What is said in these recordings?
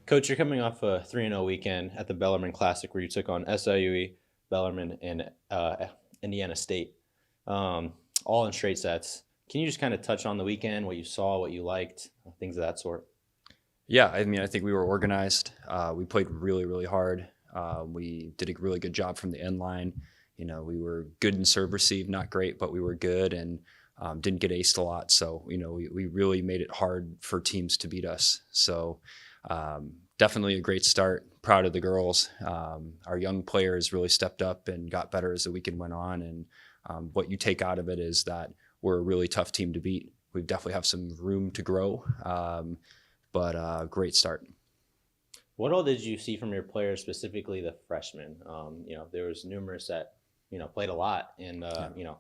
Coach, you're coming off a 3-0 weekend at the Bellarmine Classic where you took on SIUE, Bellarmine, and Indiana State, um, all in straight sets. Can you just kind of touch on the weekend, what you saw, what you liked, things of that sort? Yeah, I mean, I think we were organized. We played really, really hard. We did a really good job from the end line. We were good in serve receive, not great, but we were good and didn't get aced a lot. So, we really made it hard for teams to beat us. So, definitely a great start. Proud of the girls. Our young players really stepped up and got better as the weekend went on. And what you take out of it is that we're a really tough team to beat. We definitely have some room to grow. But great start. What all did you see from your players, specifically the freshmen? There was numerous that played a lot, and Yeah.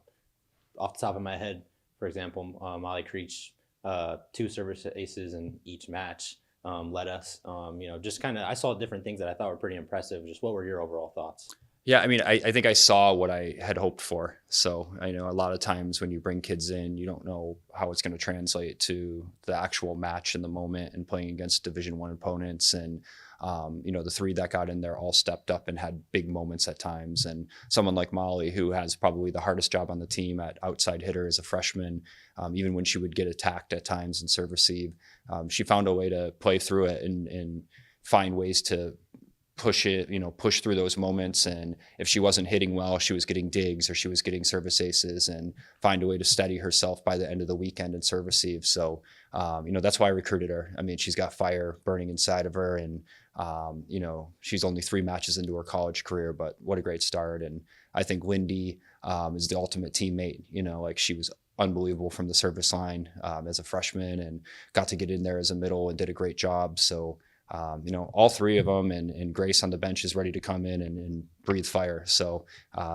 off the top of my head, for example, Molly Creech, two service aces in each match, led us. Just kind of I saw different things that I thought were pretty impressive. Just what were your overall thoughts? Yeah, I mean, I think I saw what I had hoped for. So I know a lot of times when you bring kids in, you don't know how it's going to translate to the actual match in the moment and playing against Division One opponents. And the three that got in there all stepped up and had big moments at times. And someone like Molly, who has probably the hardest job on the team at outside hitter as a freshman, even when she would get attacked at times and serve receive, she found a way to play through it and find ways to push through those moments. And if she wasn't hitting well, she was getting digs or she was getting service aces and find a way to steady herself by the end of the weekend and serve receive. So, that's why I recruited her. I mean, she's got fire burning inside of her. And, she's only 3 matches into her college career, but what a great start. And I think Lindy is the ultimate teammate. Like she was unbelievable from the service line as a freshman and got to get in there as a middle and did a great job. So, all 3 of them and Grace on the bench is ready to come in and breathe fire. So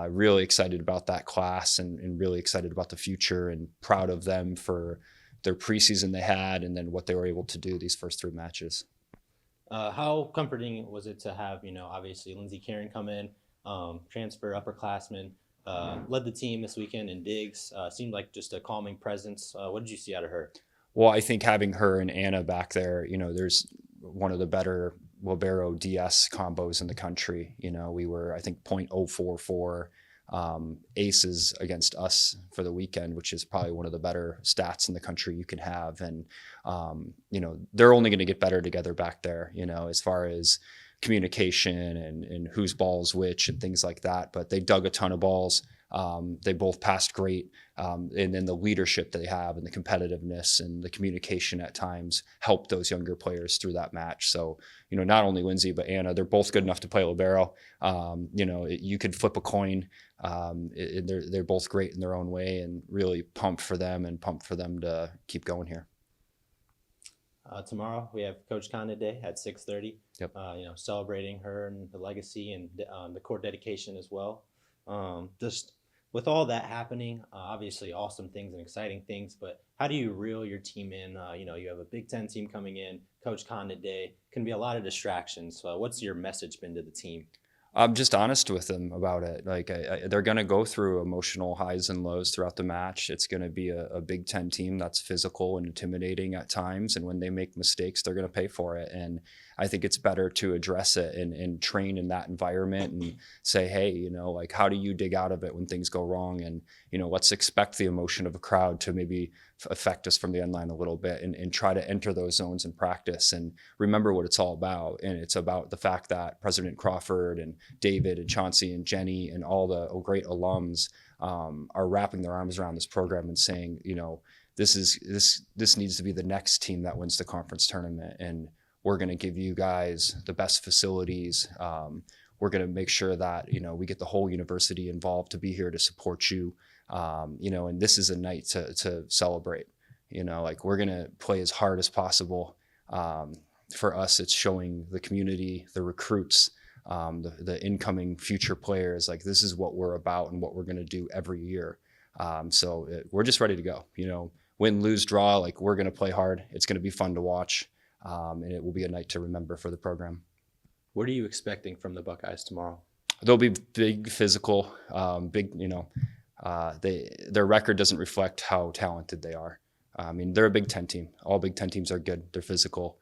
really excited about that class and really excited about the future and proud of them for their preseason they had and then what they were able to do these first 3 matches. How comforting was it to have, obviously Lindsey Karen come in, transfer upperclassmen, led the team this weekend in digs, seemed like just a calming presence. What did you see out of her? Well, I think having her and Anna back there, there's one of the better libero DS combos in the country. We were, I think, .044 aces against us for the weekend, which is probably one of the better stats in the country you can have. And, they're only going to get better together back there, as far as communication and whose balls which and things like that. But they dug a ton of balls. They both passed great. And then the leadership they have and the competitiveness and the communication at times helped those younger players through that match. So, not only Lindsay, but Anna, they're both good enough to play libero. You could flip a coin. They're both great in their own way and really pumped for them and pumped for them to keep going here. Tomorrow we have Coach Condit Day at 6:30. Yep. Celebrating her and the legacy and the court dedication as well. Just with all that happening, obviously awesome things and exciting things, but how do you reel your team in? You have a Big Ten team coming in, Coach Condit Day, can be a lot of distractions. So what's your message been to the team? I'm just honest with them about it. Like they're going to go through emotional highs and lows throughout the match. It's going to be a Big Ten team that's physical and intimidating at times. And when they make mistakes, they're going to pay for it. And I think it's better to address it and train in that environment and say, hey, like how do you dig out of it when things go wrong? And, let's expect the emotion of a crowd to maybe affect us from the end line a little bit and try to enter those zones in practice and remember what it's all about. And it's about the fact that President Crawford and David and Chauncey and Jenny and all the great alums are wrapping their arms around this program and saying, this needs to be the next team that wins the conference tournament. And we're going to give you guys the best facilities. We're going to make sure that, we get the whole university involved to be here to support you. And this is a night to celebrate, like we're going to play as hard as possible. For us, it's showing the community, the recruits, the incoming future players, like this is what we're about and what we're going to do every year. We're just ready to go, win, lose, draw, like we're going to play hard. It's going to be fun to watch. And it will be a night to remember for the program. What are you expecting from the Buckeyes tomorrow? They'll be big, physical, big, their record doesn't reflect how talented they are. I mean, they're a Big Ten team. All Big Ten teams are good. They're physical.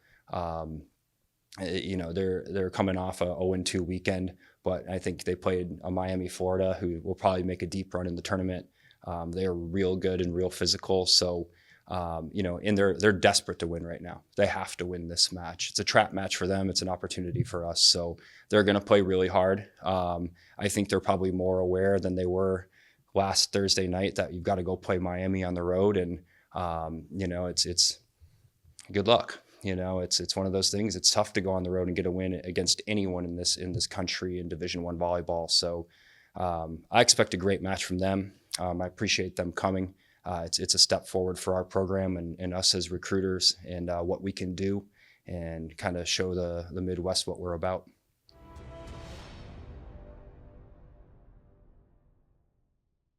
they're coming off a 0-2 weekend, but I think they played a Miami, Florida, who will probably make a deep run in the tournament. They're real good and real physical. So, and they're desperate to win right now. They have to win this match. It's a trap match for them. It's an opportunity for us. So they're going to play really hard. I think they're probably more aware than they were last Thursday night that you've got to go play Miami on the road. And, it's good luck. It's one of those things. It's tough to go on the road and get a win against anyone in this country in Division I volleyball. So I expect a great match from them. I appreciate them coming. It's a step forward for our program and us as recruiters and what we can do and kind of show the Midwest what we're about.